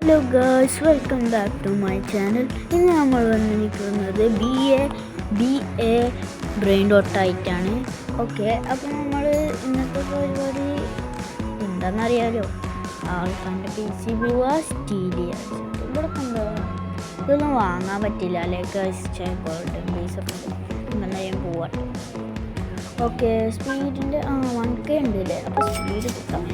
Hello girls, welcome back to my channel. ഇന്ന് നമ്മൾ വന്നിരിക്കുന്നത് ബി എ ബ്രെയിൻ ഡോട്ടായിട്ടാണ്. ഓക്കെ, അപ്പോൾ നമ്മൾ ഇന്നത്തെ പരിപാടി എന്താണെന്നറിയാലോ, ആൾക്കാരുടെ PC പോവുക, സ്റ്റീൽ ചെയ്യുക. ഇവിടെ കണ്ടോ, ഇതൊന്നും വാങ്ങാൻ പറ്റില്ല അല്ലേ ഗേൾസ്? ഗോൾഡൻ പീസൊക്കെ എന്തായാലും പോവാട്ടെ. ഓക്കെ, സ്പീഡിൻ്റെ 1K ഉണ്ട് അല്ലേ? അപ്പോൾ സ്പീഡ് കിട്ടാം.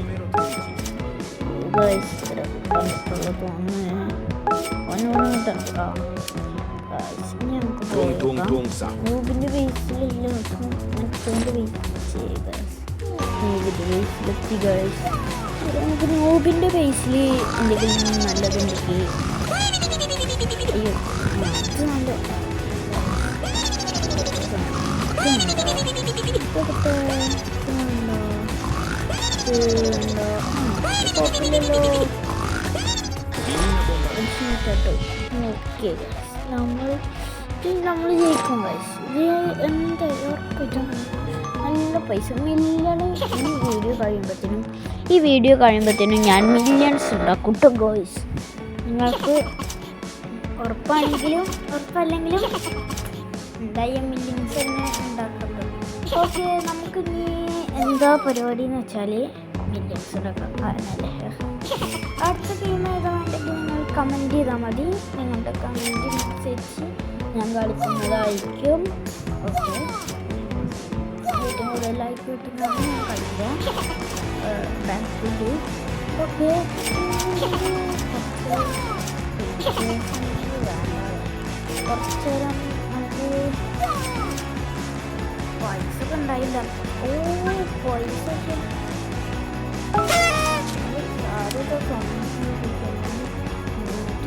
നൂബിന്റെ ബേസിലെത്തി നമുക്ക് നൂബിന്റെ ബേസിൽ എന്തെങ്കിലും നല്ലതുണ്ടെങ്കിൽ അയ്യോ അത് നല്ല കുഴപ്പമില്ലല്ലോ. ഓക്കെ, നമ്മൾ ജയിക്കും ഗൈസ്. ഇത് എന്താ നല്ല പൈസ മില്യൺ. ഈ വീഡിയോ കഴിയുമ്പോഴത്തേനും ഞാൻ മില്യൺസ് ഉണ്ടാക്കും കേട്ടോ ഗോയ്സ്. നിങ്ങൾക്ക് ഉറപ്പല്ലെങ്കിലും എന്തായാലും മില്യൺസ് തന്നെ ഉണ്ടാക്കട്ടോ. ഓക്കെ, നമുക്കിനി എന്താ പരിപാടി എന്ന് വെച്ചാൽ മില്യൺസ് ഉണ്ടാക്കാം. കാരണമല്ലേ, അടുത്ത ടീം ഏതാ വേണ്ടെങ്കിൽ നിങ്ങൾ കമൻറ്റ് ചെയ്താൽ മതി. നിങ്ങളുടെ കമൻറ്റ് അനുസരിച്ച് ഞാൻ കളിക്കുന്നതായിരിക്കും. ഓക്കെ, ഏറ്റവും കൂടുതൽ ലൈക്ക് കിട്ടുന്നതാണ് ഞാൻ കളിക്കാം. ബാക്ക് ഓക്കെ, കുറച്ച് നേരം നമുക്ക് പൈസ ഉണ്ടായില്ല. പൈസ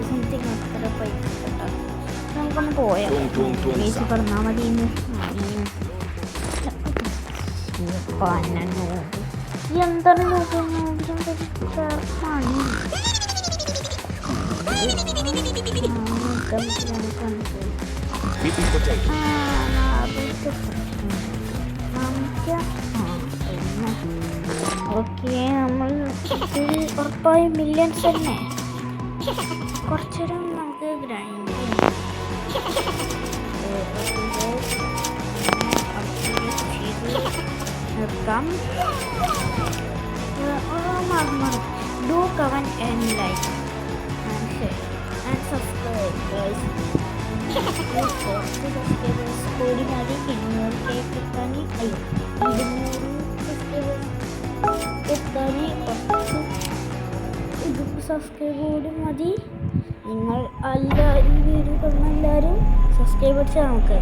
സംതിങ് അത്ര പൈസ ഉണ്ടാകും. നമുക്കൊന്ന് പോയാൽ ബേസ് പറഞ്ഞാൽ മതി. എന്താണ് ഓക്കെ, നമ്മൾ ഉറപ്പായും മില്യൺസ് തന്നെ. കുറച്ചേരം നമുക്ക് ഗ്രൈൻഡ് നിർത്താം. Do comment and like and share and subscribe guys. Subscribers കൂടി മതി 200K കിട്ടാൻ. 200 സബ്സ്ക്രൈബേഴ്സ് കിട്ടാൻ സബ്സ്ക്രൈബ് കൂടി മതി. നിങ്ങൾ എല്ലാവരും വീഡിയോ കാണുന്ന എല്ലാവരും സബ്സ്ക്രൈബ് അടിച്ചാൽ നമുക്ക്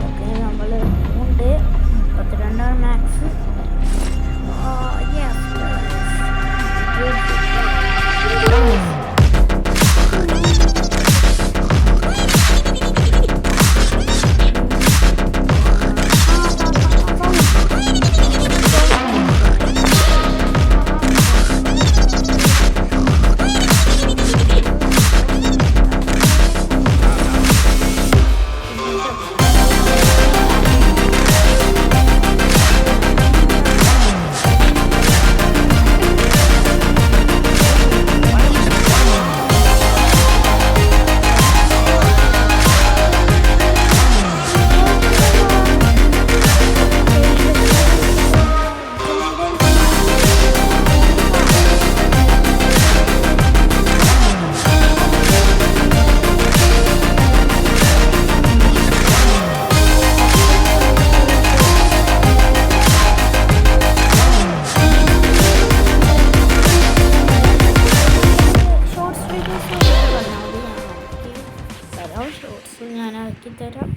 ഓക്കെ. നമ്മൾ ഉണ്ട് 32 മാക്സ്. ഞാൻ ആക്കി തരാം.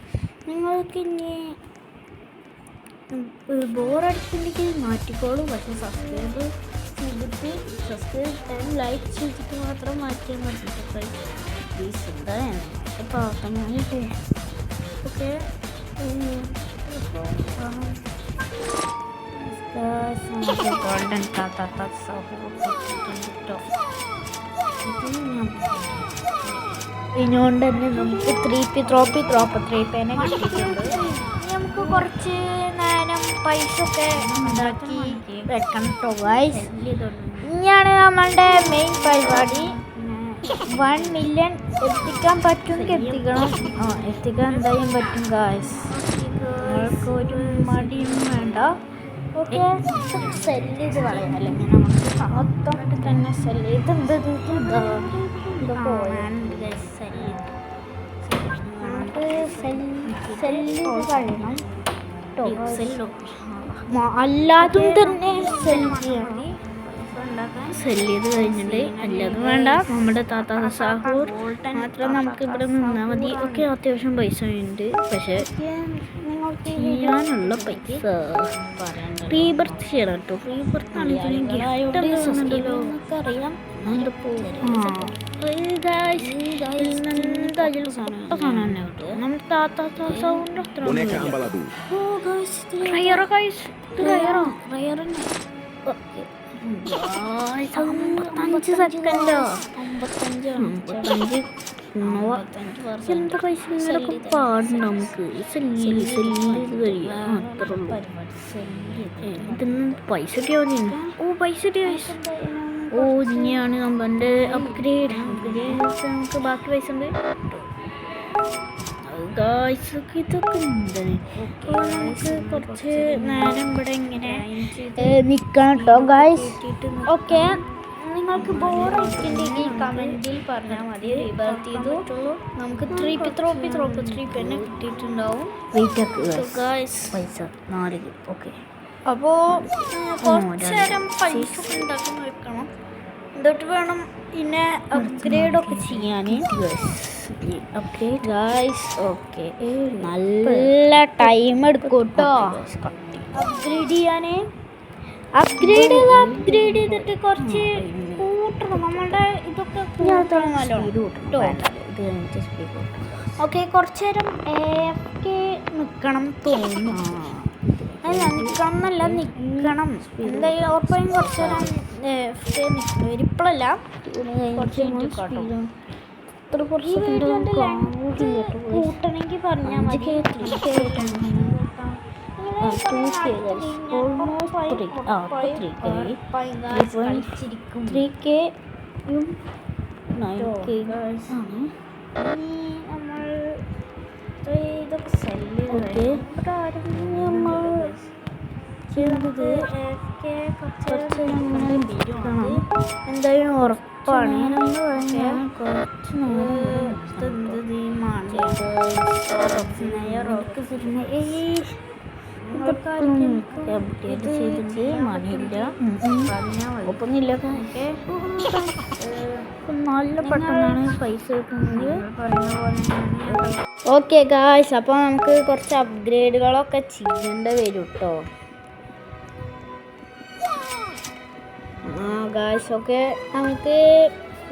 നിങ്ങൾക്ക് ഇനി ബോറടിക്കുന്നെങ്കിൽ മാറ്റിക്കോളും. പക്ഷേ സബ്സ്ക്രൈബ് ആൻഡ് ലൈക്ക് ചെയ്തിട്ട് മാത്രം മാറ്റിയാൽ മതി. പ്ലീസ് എന്താണ് പാട്ടമായിട്ട്. ഓക്കെ, ഗോൾഡൻ ഇതിനോണ്ട് തന്നെ നമുക്ക് 3P തന്നെ കിട്ടിയിട്ടുണ്ട്. നമുക്ക് കുറച്ച് നേരം പൈസ ഒക്കെ ഉണ്ടാക്കി വെക്കണം കേട്ടോ ഗൈസ്. ഇനിയാണ് നമ്മളുടെ മെയിൻ പരിപാടി. 1 മില്യൺ എത്തിക്കാൻ പറ്റുമെങ്കിൽ എത്തിക്കണം. എത്തിക്കാൻ എന്തായാലും പറ്റും ഗായ്സ്. നിങ്ങൾക്ക് ഒരു മടിയും വേണ്ട. ഓക്കെ, സെല്ല് ചെയ്ത് കളയാം. അല്ലെങ്കിൽ നമുക്ക് മൊത്തം തന്നെ സെല്ല് ചെയ്ത് അല്ലാതും തന്നെ സെല്ല് ചെയ്ത് കഴിഞ്ഞിട്ട് അല്ലാതും വേണ്ട. നമ്മുടെ താത്ത സാഹൂർ മാത്രം നമുക്ക് ഇവിടെ നിന്നാൽ മതി. ഒക്കെ അത്യാവശ്യം പൈസ ഉണ്ട്. പക്ഷെ ചെയ്യാനുള്ള പൈസ റീബർത്ത് ചെയ്യണം കേട്ടോ. റീബർത്ത് ആണെങ്കിൽ അറിയാം. എന്താ പൈസ ഇങ്ങനെയൊക്കെ പാടും നമുക്ക്. ഇതൊന്നും പൈസ കിട്ടിയോ? പൈസ ഇനിയാണ് നമ്മളുടെ അപ്ഗ്രേഡ്. നമുക്ക് ബാക്കി പൈസ ഉണ്ട് ഗായ്സ്. ഇതൊക്കെ എന്താണ്? നമുക്ക് കുറച്ച് നേരം ഇവിടെ ഇങ്ങനെ നിൽക്കണം കേട്ടോ ഗായ്സ്. ഓക്കെ, നിങ്ങൾക്ക് ബോറായിട്ടുണ്ടെങ്കിൽ കമൻറ്റിൽ പറഞ്ഞാൽ മതി. റീബർത്ത് ചെയ്തു നമുക്ക് 3 തന്നെ കിട്ടിയിട്ടുണ്ടാവും ഗായ്സ്. പൈസ 4. ഓക്കെ, അപ്പോൾ കുറച്ച് നേരം പൈസ ഉണ്ടാക്കി വെക്കണം. എന്നിട്ട് വേണം പിന്നെ അപ്ഗ്രേഡൊക്കെ ചെയ്യാൻ. Upgrade guys. ഓക്കെ, നല്ല ടൈം എടുക്കും കേട്ടോ അപ്ഗ്രേഡ് ചെയ്യാൻ. അപ്ഗ്രേഡ് ചെയ്തിട്ട് കുറച്ച് കൂട്ടണം. നമ്മളുടെ ഇതൊക്കെ കൂട്ടണമല്ലോ കേട്ടോ. ഓക്കെ, കുറച്ച് നേരം AFK നിൽക്കണം തോന്നുന്നു. അല്ല, നിൽക്കണം എന്നല്ല, നിൽക്കണം. എന്തായാലും ഉറപ്പായും കുറച്ച് നേരം AFK നിൽക്കണം. ഇപ്പോഴല്ല, കുറച്ച് കൂട്ടണമെങ്കിൽ പറഞ്ഞാൽ മതി. 3K നമ്മൾ ഇതൊക്കെ സെല്ല് എന്തായാലും ഉറപ്പാണ്. നല്ല പെട്ടെന്നാണ് പൈസ കിട്ടുന്നത്. ഓക്കെ ഗായ്സ്, അപ്പോൾ നമുക്ക് കുറച്ച് അപ്ഗ്രേഡുകളൊക്കെ ചെയ്യേണ്ടി വരും കേട്ടോ. ഗായ്സ്, ഓക്കെ, നമുക്ക്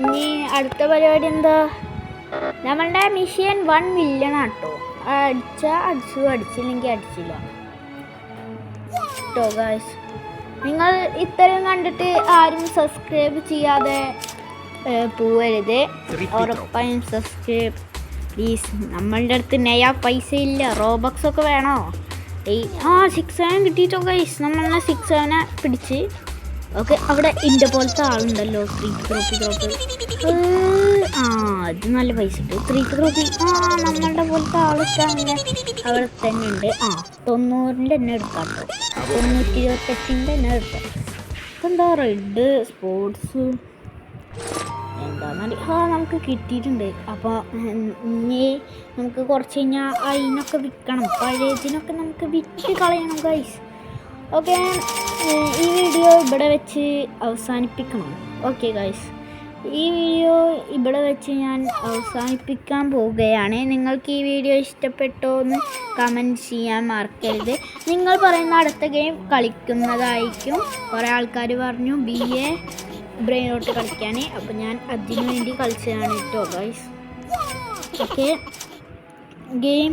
ഇനി അടുത്ത പരിപാടി എന്താ? നമ്മളുടെ മിഷൻ 1 മില്യൺ ആട്ടോ. അടിച്ചു, അടിച്ചില്ലെങ്കിൽ അടിച്ചില്ല കേട്ടോ ഗായ്സ്. നിങ്ങൾ ഇത്രയും കണ്ടിട്ട് ആരും സബ്സ്ക്രൈബ് ചെയ്യാതെ പോവരുത്. ഉറപ്പായും സബ്സ്ക്രൈബ് പ്ലീസ്. നമ്മളുടെ അടുത്ത് നയാ പൈസ ഇല്ല. റോബക്സ് ഒക്കെ വേണോ? 6-7 കിട്ടിയിട്ടോ ഗൈസ്. നമ്മളെ 6-7 പിടിച്ച്. ഓക്കെ, അവിടെ ഇൻ്റെ പോലത്തെ ആളുണ്ടല്ലോ. 3 അത് നല്ല പൈസ ഉണ്ട്. 3 നമ്മളുടെ പോലത്തെ ആളൊക്കെ അങ്ങനെ അവിടെ തന്നെ ഉണ്ട്. 90-ൻ്റെ തന്നെ എടുക്കാം കേട്ടോ. 928-ൻ്റെ തന്നെ എടുക്കാം. ഇതെന്താ റെഡ് സ്പോർട്സ് എന്താണെന്ന് നമുക്ക് കിട്ടിയിട്ടുണ്ട്. അപ്പോൾ ഇനി നമുക്ക് കുറച്ച് കഴിഞ്ഞാൽ അതിനൊക്കെ വിൽക്കണം. പഴയതിനൊക്കെ നമുക്ക് വിറ്റ് കളയണം ഗൈസ്. ഓക്കെ, ഈ വീഡിയോ ഇവിടെ വെച്ച് അവസാനിപ്പിക്കണം. ഓക്കെ ഗൈസ്, ഈ വീഡിയോ ഇവിടെ വെച്ച് ഞാൻ അവസാനിപ്പിക്കാൻ പോവുകയാണ്. നിങ്ങൾക്ക് ഈ വീഡിയോ ഇഷ്ടപ്പെട്ടോ എന്ന് കമൻറ്റ് ചെയ്യാൻ മറക്കരുത്. നിങ്ങൾ പറയുന്ന അടുത്ത ഗെയിം കളിക്കുന്നതായിരിക്കും. കുറേ ആൾക്കാർ പറഞ്ഞു BA ബ്രെയിൻ റോട്ട് കളിക്കാൻ. അപ്പോൾ ഞാൻ അതിനു വേണ്ടി കളിച്ചതാണ് കേട്ടോ ഗൈസ്. ഓക്കെ, ഗെയിം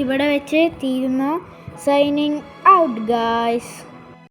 ഇവിടെ വെച്ച് തീരുന്നു. Signing out guys.